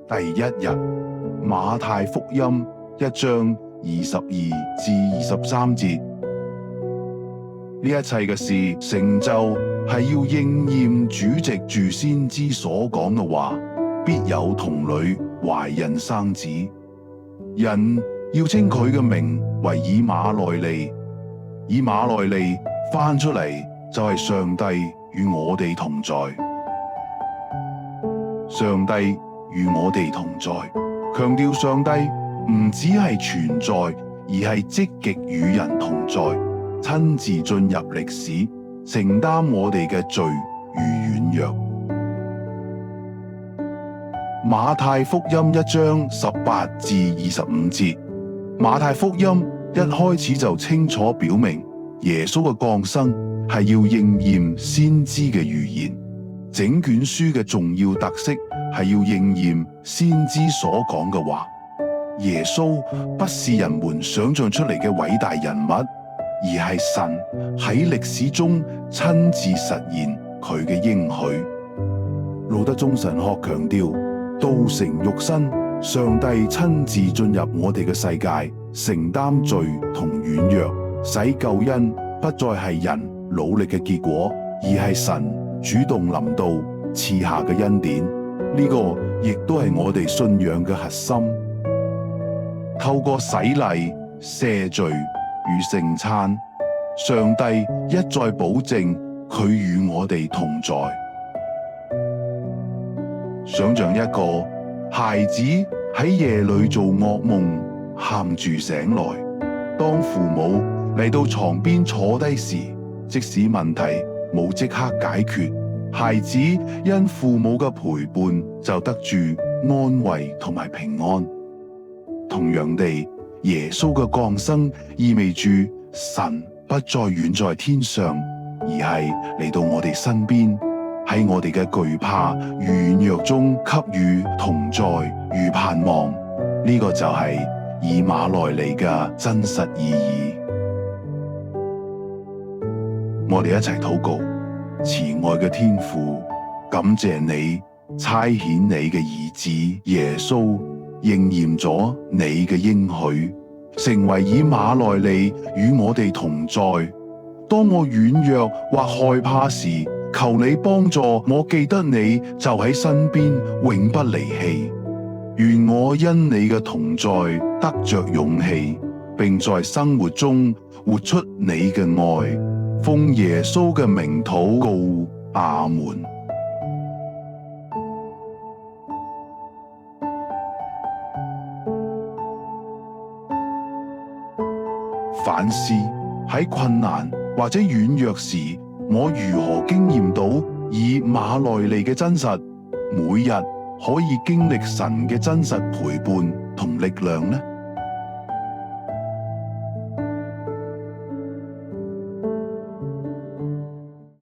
第一日，馬太福音1章22至23節。呢一切嘅事成就，係要應驗主藉住先知所講嘅話，必有童女懷孕生子，人要稱佢嘅名為以馬內利。以馬內利翻出嚟就係上帝與我哋同在。上帝與我哋同在，強調上帝唔只係存在，而係積極與人同在，親自進入歷史，承擔我哋嘅罪與軟弱。馬太福音1章18至25節。馬太福音一開始就清楚表明，耶穌嘅降生係要應驗先知嘅預言。整卷書嘅重要特色係要應驗先知所講嘅話。耶穌不是人們想象出嚟嘅偉大人物，而係神喺歷史中親自實現佢嘅應許。路德宗神學強調，道成肉身，上帝親自進入我哋嘅世界，承擔罪同軟弱，使救恩不再係人努力嘅結果，而係神主動臨到賜下嘅恩典。呢個亦都係我哋信仰嘅核心。透過洗禮、赦罪與聖餐，上帝一再保證佢與我哋同在。想象一個孩子喺夜裏做噩夢，喊住醒來，當父母嚟到床邊坐低時，即使問題冇即刻解決，孩子因父母嘅陪伴就得住安慰同埋平安。同樣地，耶穌嘅降生意味住神不再遠在天上，而係嚟到我哋身邊，喺我哋嘅懼怕與軟弱中給予同在與盼望。呢個就係以馬內利嘅真實意義。我哋一齊禱告。慈愛嘅天父，感謝你差遣你嘅兒子耶穌，應驗咗你嘅應許，成為以馬內利與我哋同在。當我軟弱或害怕時，求你幫助我記得你就喺身邊，永不離棄。願我因你嘅同在得着勇氣，並在生活中活出你嘅愛。奉耶穌嘅名禱告，阿門。反思喺困難或者軟弱時，我如何經驗到以馬內利嘅真實，每日可以經歷神嘅真實陪伴同力量呢？